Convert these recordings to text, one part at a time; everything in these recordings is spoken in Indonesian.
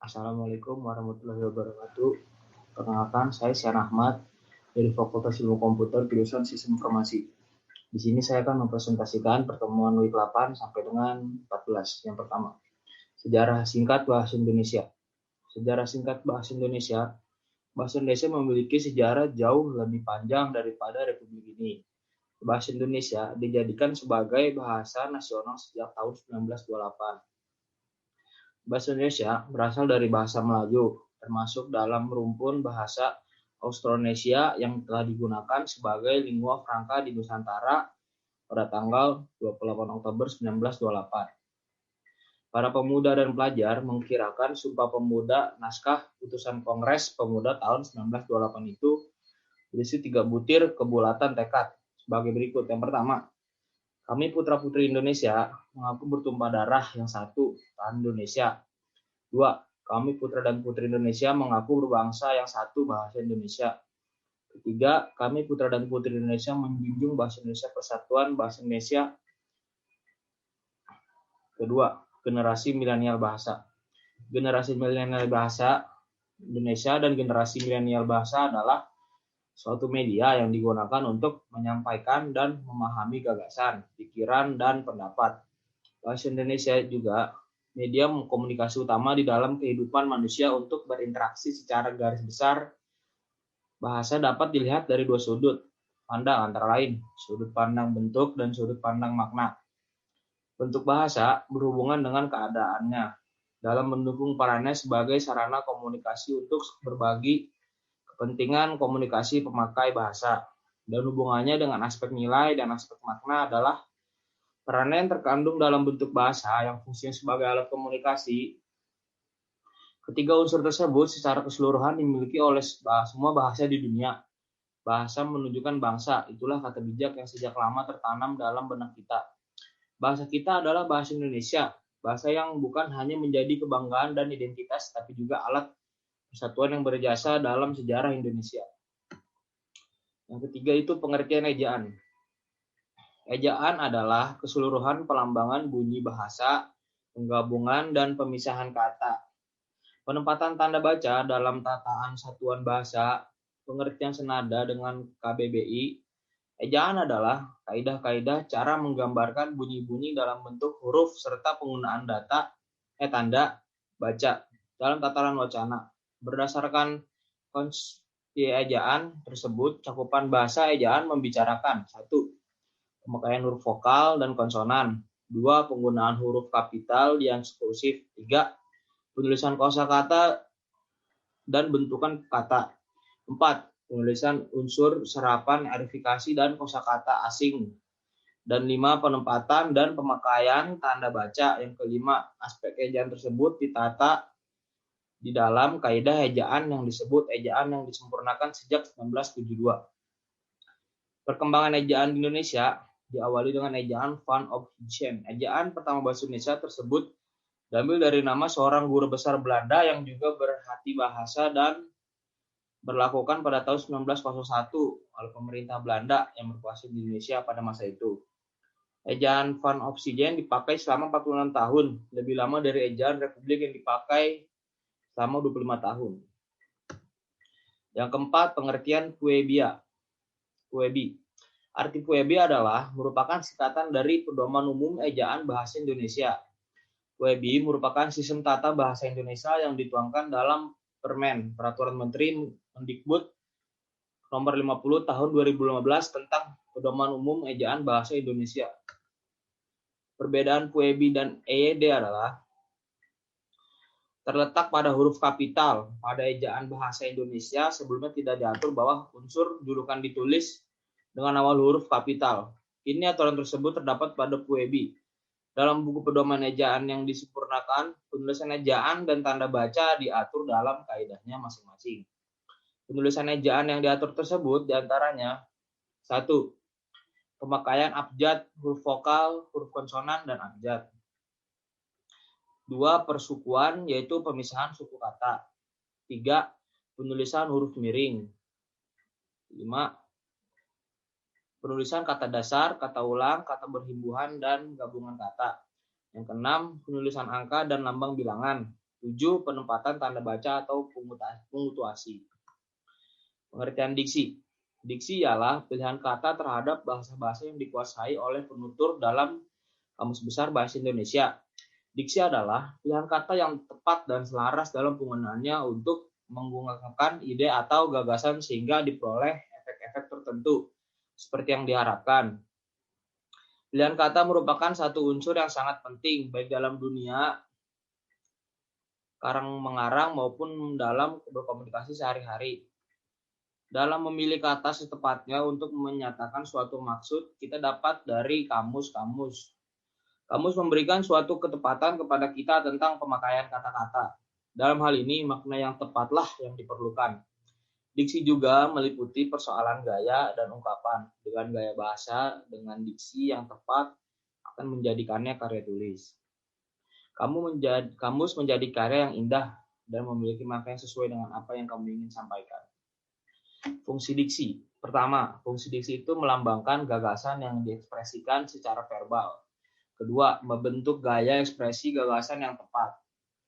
Assalamualaikum warahmatullahi wabarakatuh. Perkenalkan, saya Syan Ahmad dari Fakultas Ilmu Komputer Jurusan Sistem Informasi. Di sini saya akan mempresentasikan pertemuan week 8 sampai dengan 14. Yang pertama, sejarah singkat bahasa Indonesia. Sejarah singkat bahasa Indonesia. Bahasa Indonesia memiliki sejarah jauh lebih panjang daripada Republik ini. Bahasa Indonesia dijadikan sebagai bahasa nasional sejak tahun 1928. Bahasa Indonesia berasal dari bahasa Melayu, termasuk dalam rumpun bahasa Austronesia yang telah digunakan sebagai lingua franca di Nusantara pada tanggal 28 Oktober 1928. Para pemuda dan pelajar mengkirakan Sumpah Pemuda naskah putusan Kongres Pemuda tahun 1928 itu berisi 3 butir kebulatan tekad sebagai berikut. Yang pertama, kami putra-putri Indonesia mengaku bertumpah darah yang satu, tahan Indonesia. 2. Kami putra dan putri Indonesia mengaku berbangsa yang satu, bahasa Indonesia. 3. Kami putra dan putri Indonesia menjunjung bahasa Indonesia persatuan bahasa Indonesia. Kedua, generasi milenial bahasa. Generasi milenial bahasa Indonesia dan generasi milenial bahasa adalah suatu media yang digunakan untuk menyampaikan dan memahami gagasan, pikiran, dan pendapat. Bahasa Indonesia juga media komunikasi utama di dalam kehidupan manusia untuk berinteraksi secara garis besar. Bahasa dapat dilihat dari 2 sudut pandang antara lain, sudut pandang bentuk dan sudut pandang makna. Bentuk bahasa berhubungan dengan keadaannya dalam mendukung perannya sebagai sarana komunikasi untuk berbagi kepentingan komunikasi pemakai bahasa, dan hubungannya dengan aspek nilai dan aspek makna adalah perannya yang terkandung dalam bentuk bahasa yang fungsinya sebagai alat komunikasi. Ketiga unsur tersebut secara keseluruhan dimiliki oleh semua bahasa di dunia. Bahasa menunjukkan bangsa, itulah kata bijak yang sejak lama tertanam dalam benak kita. Bahasa kita adalah bahasa Indonesia, bahasa yang bukan hanya menjadi kebanggaan dan identitas, tapi juga alat persatuan yang berjasa dalam sejarah Indonesia. Yang ketiga itu pengertian ejaan. Ejaan adalah keseluruhan pelambangan bunyi bahasa, penggabungan dan pemisahan kata. Penempatan tanda baca dalam tataan satuan bahasa, pengertian senada dengan KBBI. Ejaan adalah kaidah-kaidah cara menggambarkan bunyi-bunyi dalam bentuk huruf serta penggunaan tanda baca dalam tataran wacana. Berdasarkan konsepsi ejaan tersebut, cakupan bahasa ejaan membicarakan 1. Pemakaian huruf vokal dan konsonan. 2. Penggunaan huruf kapital yang eksklusif. 3. Penulisan kosakata dan bentukan kata. 4. Penulisan unsur serapan, arifikasi, dan kosakata asing. Dan 5. Penempatan dan pemakaian tanda baca. Yang kelima, aspek ejaan tersebut ditata di dalam kaidah ejaan yang disebut ejaan yang disempurnakan sejak 1972. Perkembangan ejaan di Indonesia diawali dengan ejaan Van Ophuijsen. Ejaan pertama bahasa Indonesia tersebut diambil dari nama seorang guru besar Belanda yang juga berhati bahasa dan berlakukan pada tahun 1901 oleh pemerintah Belanda yang berkuasa di Indonesia pada masa itu. Ejaan Van Ophuijsen dipakai selama 46 tahun, lebih lama dari ejaan Republik yang dipakai selama 25 tahun. Yang keempat, pengertian Puebia. Puebi. Arti Puebi adalah merupakan singkatan dari Pedoman Umum Ejaan Bahasa Indonesia. Puebi merupakan sistem tata bahasa Indonesia yang dituangkan dalam Peraturan Menteri Mendikbud nomor 50 tahun 2015 tentang Pedoman Umum Ejaan Bahasa Indonesia. Perbedaan Puebi dan EYD adalah terletak pada huruf kapital. Pada ejaan bahasa Indonesia sebelumnya tidak diatur bahwa unsur julukan ditulis dengan awal huruf kapital. Ini aturan tersebut terdapat pada Puebi. Dalam buku pedoman ejaan yang disempurnakan, penulisan ejaan dan tanda baca diatur dalam kaidahnya masing-masing. Penulisan ejaan yang diatur tersebut diantaranya 1. Pemakaian abjad, huruf vokal, huruf konsonan, dan abjad. 2. Persukuan, yaitu pemisahan suku kata. 3. Penulisan huruf miring. 5. Penulisan kata dasar, kata ulang, kata berhimbuhan, dan gabungan kata. Yang keenam, penulisan angka dan lambang bilangan. 7. Penempatan tanda baca atau punktuasi. Pengertian diksi. Diksi ialah pilihan kata terhadap bahasa-bahasa yang dikuasai oleh penutur dalam Kamus Besar Bahasa Indonesia. Diksi adalah pilihan kata yang tepat dan selaras dalam penggunaannya untuk mengungkapkan ide atau gagasan sehingga diperoleh efek-efek tertentu seperti yang diharapkan. Pilihan kata merupakan satu unsur yang sangat penting baik dalam dunia karang-mengarang maupun dalam berkomunikasi sehari-hari. Dalam memilih kata setepatnya untuk menyatakan suatu maksud, kita dapat dari kamus-kamus. Kamus memberikan suatu ketepatan kepada kita tentang pemakaian kata-kata. Dalam hal ini, makna yang tepatlah yang diperlukan. Diksi juga meliputi persoalan gaya dan ungkapan. Dengan gaya bahasa, dengan diksi yang tepat akan menjadikannya karya tulis. Kamus menjadi karya yang indah dan memiliki makna yang sesuai dengan apa yang kamu ingin sampaikan. Fungsi diksi. Pertama, fungsi diksi itu melambangkan gagasan yang diekspresikan secara verbal. Kedua, membentuk gaya ekspresi gagasan yang tepat.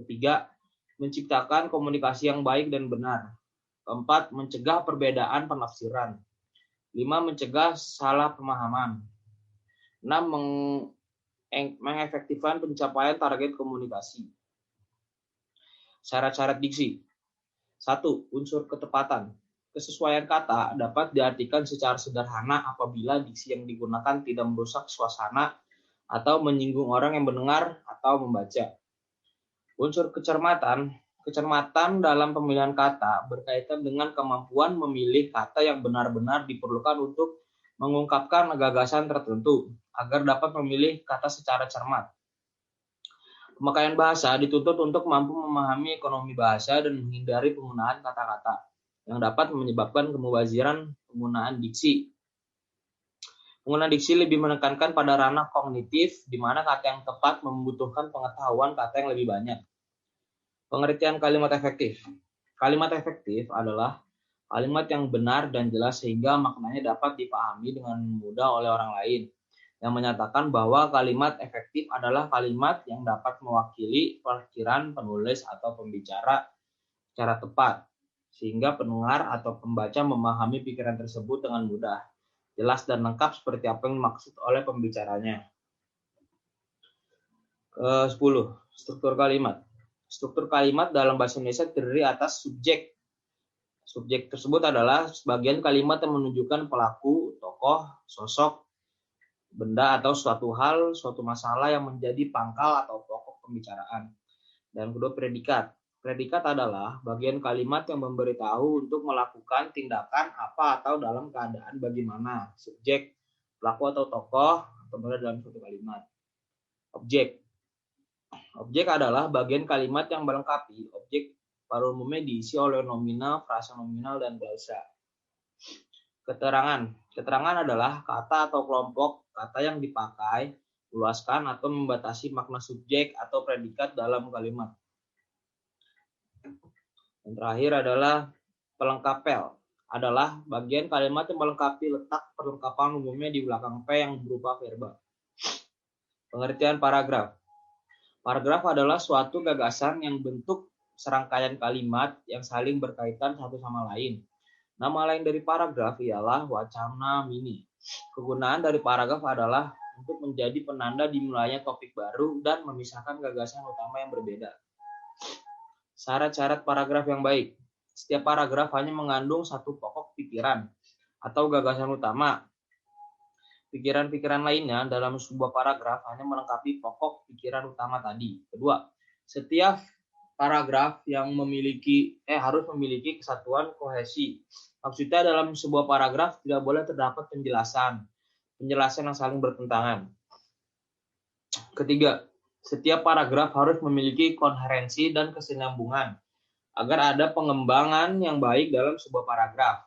Ketiga, menciptakan komunikasi yang baik dan benar. Keempat, mencegah perbedaan penafsiran. 5. Mencegah salah pemahaman. 6. Mengefektifkan pencapaian target komunikasi. Syarat-syarat diksi. 1. Unsur ketepatan. Kesesuaian kata dapat diartikan secara sederhana apabila diksi yang digunakan tidak merusak suasana atau menyinggung orang yang mendengar atau membaca. Unsur kecermatan dalam pemilihan kata berkaitan dengan kemampuan memilih kata yang benar-benar diperlukan untuk mengungkapkan gagasan tertentu agar dapat memilih kata secara cermat. Pemakaian bahasa dituntut untuk mampu memahami ekonomi bahasa dan menghindari penggunaan kata-kata yang dapat menyebabkan kemubaziran penggunaan diksi. Penggunaan diksi lebih menekankan pada ranah kognitif, di mana kata yang tepat membutuhkan pengetahuan kata yang lebih banyak. Pengertian kalimat efektif. Kalimat efektif adalah kalimat yang benar dan jelas sehingga maknanya dapat dipahami dengan mudah oleh orang lain, yang menyatakan bahwa kalimat efektif adalah kalimat yang dapat mewakili pikiran penulis atau pembicara secara tepat, sehingga pendengar atau pembaca memahami pikiran tersebut dengan mudah, jelas dan lengkap seperti apa yang dimaksud oleh pembicaranya. 10. Struktur kalimat. Struktur kalimat dalam bahasa Indonesia terdiri atas subjek. Subjek tersebut adalah sebagian kalimat yang menunjukkan pelaku, tokoh, sosok, benda atau suatu hal, suatu masalah yang menjadi pangkal atau pokok pembicaraan. Dan kedua, predikat. Predikat adalah bagian kalimat yang memberitahu untuk melakukan tindakan apa atau dalam keadaan bagaimana. Subjek, pelaku atau tokoh, atau berada dalam suatu kalimat. Objek. Objek adalah bagian kalimat yang melengkapi. Objek pada umumnya diisi oleh nominal, frasa nominal, dan klausa. Keterangan. Keterangan adalah kata atau kelompok kata yang dipakai, meluaskan atau membatasi makna subjek atau predikat dalam kalimat. Yang terakhir adalah pelengkapel. Adalah bagian kalimat yang melengkapi letak perlengkapan umumnya di belakang P yang berupa verba. Pengertian paragraf. Paragraf adalah suatu gagasan yang bentuk serangkaian kalimat yang saling berkaitan satu sama lain. Nama lain dari paragraf ialah wacana mini. Kegunaan dari paragraf adalah untuk menjadi penanda dimulainya topik baru dan memisahkan gagasan utama yang berbeda. Syarat-syarat paragraf yang baik. Setiap paragraf hanya mengandung satu pokok pikiran atau gagasan utama. Pikiran-pikiran lainnya dalam sebuah paragraf hanya melengkapi pokok pikiran utama tadi. Kedua, setiap paragraf yang harus memiliki kesatuan kohesi. Maksudnya dalam sebuah paragraf tidak boleh terdapat penjelasan yang saling bertentangan. Ketiga, setiap paragraf harus memiliki koherensi dan kesinambungan agar ada pengembangan yang baik dalam sebuah paragraf.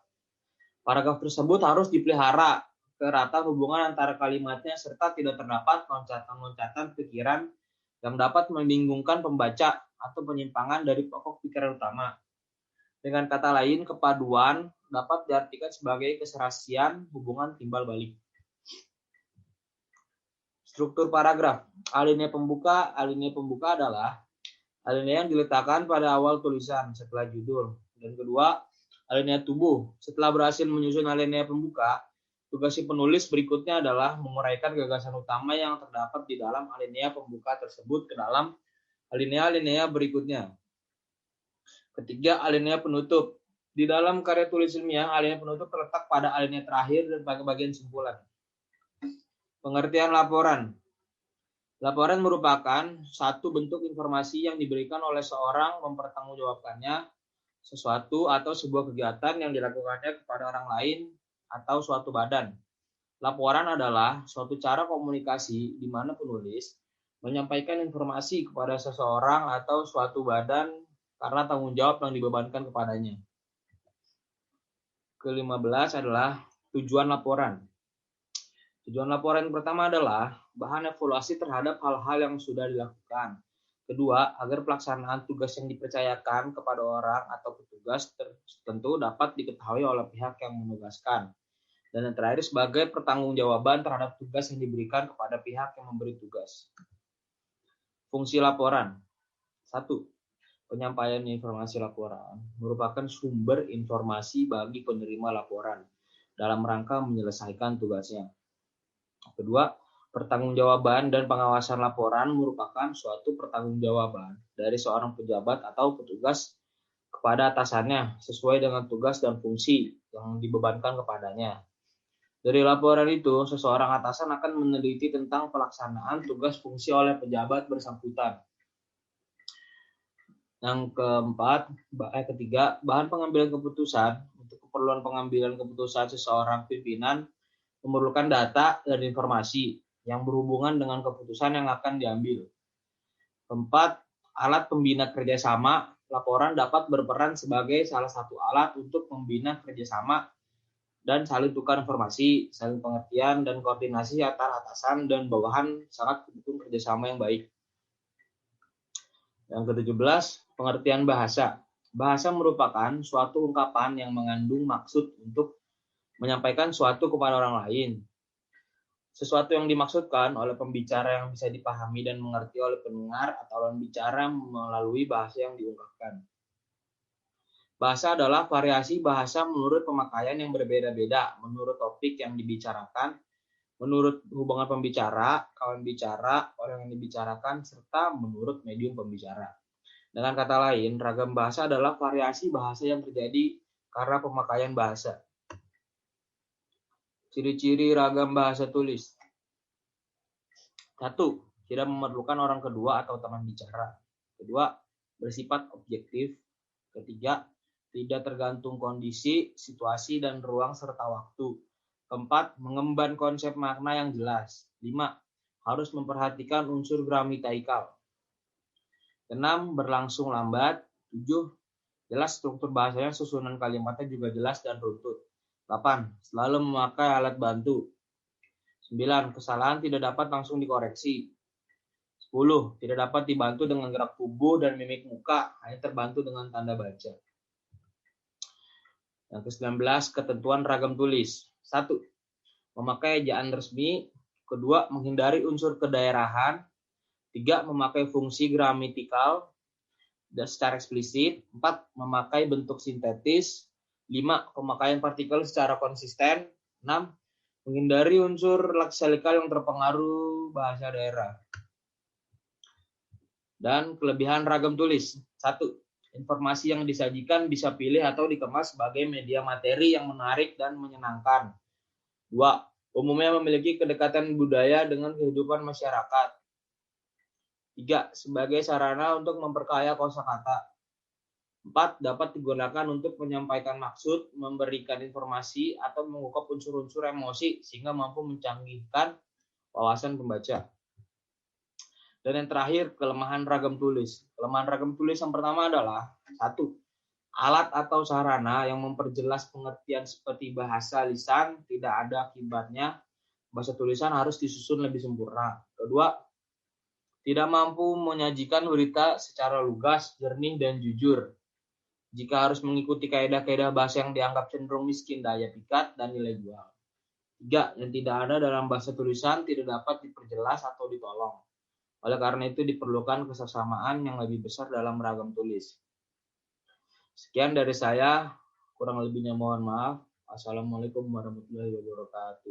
Paragraf tersebut harus dipelihara kerata hubungan antara kalimatnya serta tidak terdapat loncatan-loncatan pikiran yang dapat membingungkan pembaca atau penyimpangan dari pokok pikiran utama. Dengan kata lain, kepaduan dapat diartikan sebagai keserasian hubungan timbal balik. Struktur paragraf. Alinea pembuka adalah Alinea yang diletakkan pada awal tulisan setelah judul. Dan kedua, alinea tubuh. Setelah berhasil menyusun alinea pembuka, tugas si penulis berikutnya adalah menguraikan gagasan utama yang terdapat di dalam alinea pembuka tersebut ke dalam alinea-alinea berikutnya. Ketiga, alinea penutup. Di dalam karya tulis ilmiah, alinea penutup terletak pada alinea terakhir dan pada bagian simpulan. Pengertian laporan. Laporan merupakan satu bentuk informasi yang diberikan oleh seorang mempertanggungjawabkannya sesuatu atau sebuah kegiatan yang dilakukannya kepada orang lain atau suatu badan. Laporan adalah suatu cara komunikasi di mana penulis menyampaikan informasi kepada seseorang atau suatu badan karena tanggung jawab yang dibebankan kepadanya. Ke-15 adalah tujuan laporan. Tujuan laporan pertama adalah bahan evaluasi terhadap hal-hal yang sudah dilakukan. Kedua, agar pelaksanaan tugas yang dipercayakan kepada orang atau petugas tertentu dapat diketahui oleh pihak yang menugaskan. Dan yang terakhir, sebagai pertanggungjawaban terhadap tugas yang diberikan kepada pihak yang memberi tugas. Fungsi laporan. 1. Penyampaian informasi laporan merupakan sumber informasi bagi penerima laporan dalam rangka menyelesaikan tugasnya. Kedua, pertanggungjawaban dan pengawasan laporan merupakan suatu pertanggungjawaban dari seorang pejabat atau petugas kepada atasannya sesuai dengan tugas dan fungsi yang dibebankan kepadanya. Dari laporan itu, seseorang atasan akan meneliti tentang pelaksanaan tugas fungsi oleh pejabat bersangkutan. Yang ketiga, bahan pengambilan keputusan. Untuk keperluan pengambilan keputusan seseorang pimpinan memerlukan data dan informasi yang berhubungan dengan keputusan yang akan diambil. Keempat, alat pembina kerjasama. Laporan dapat berperan sebagai salah satu alat untuk membina kerjasama dan saling tukar informasi, saling pengertian, dan koordinasi antara atasan dan bawahan sangat mendukung kerjasama yang baik. Yang ke-17, pengertian bahasa. Bahasa merupakan suatu ungkapan yang mengandung maksud untuk menyampaikan suatu kepada orang lain. Sesuatu yang dimaksudkan oleh pembicara yang bisa dipahami dan mengerti oleh pendengar atau lawan bicara melalui bahasa yang diungkapkan. Bahasa adalah variasi bahasa menurut pemakaian yang berbeda-beda, menurut topik yang dibicarakan, menurut hubungan pembicara, kawan bicara, orang yang dibicarakan, serta menurut medium pembicara. Dengan kata lain, ragam bahasa adalah variasi bahasa yang terjadi karena pemakaian bahasa. Ciri-ciri ragam bahasa tulis. 1. Tidak memerlukan orang kedua atau teman bicara. Kedua, bersifat objektif. Ketiga, tidak tergantung kondisi, situasi, dan ruang serta waktu. Keempat, mengemban konsep makna yang jelas. 5. Harus memperhatikan unsur gramataikal. 6. Berlangsung lambat. 7. Jelas struktur bahasanya, susunan kalimatnya juga jelas dan runtut. 8. Selalu memakai alat bantu. 9. Kesalahan tidak dapat langsung dikoreksi. 10. Tidak dapat dibantu dengan gerak tubuh dan mimik muka, hanya terbantu dengan tanda baca. Yang ke-19, ketentuan ragam tulis. 1. Memakai ejaan resmi. 2. Menghindari unsur kedaerahan. 3. Memakai fungsi gramatikal dan secara eksplisit. 4. Memakai bentuk sintetis. 5. Pemakaian partikel secara konsisten. 6. Menghindari unsur leksikal yang terpengaruh bahasa daerah. Dan kelebihan ragam tulis. 1. Informasi yang disajikan bisa pilih atau dikemas sebagai media materi yang menarik dan menyenangkan. 2. Umumnya memiliki kedekatan budaya dengan kehidupan masyarakat. 3. Sebagai sarana untuk memperkaya kosakata. 4. Dapat digunakan untuk menyampaikan maksud, memberikan informasi, atau mengungkap unsur-unsur emosi sehingga mampu mencanggihkan wawasan pembaca. Dan yang terakhir, kelemahan ragam tulis. Kelemahan ragam tulis yang pertama adalah 1. Alat atau sarana yang memperjelas pengertian seperti bahasa lisan tidak ada akibatnya. Bahasa tulisan harus disusun lebih sempurna. Kedua, tidak mampu menyajikan berita secara lugas, jernih, dan jujur. Jika harus mengikuti kaidah-kaidah bahasa yang dianggap cenderung miskin daya pikat dan nilai jual. 3. Yang tidak ada dalam bahasa tulisan tidak dapat diperjelas atau ditolong. Oleh karena itu diperlukan kesesamaan yang lebih besar dalam ragam tulis. Sekian dari saya, kurang lebihnya mohon maaf. Assalamualaikum warahmatullahi wabarakatuh.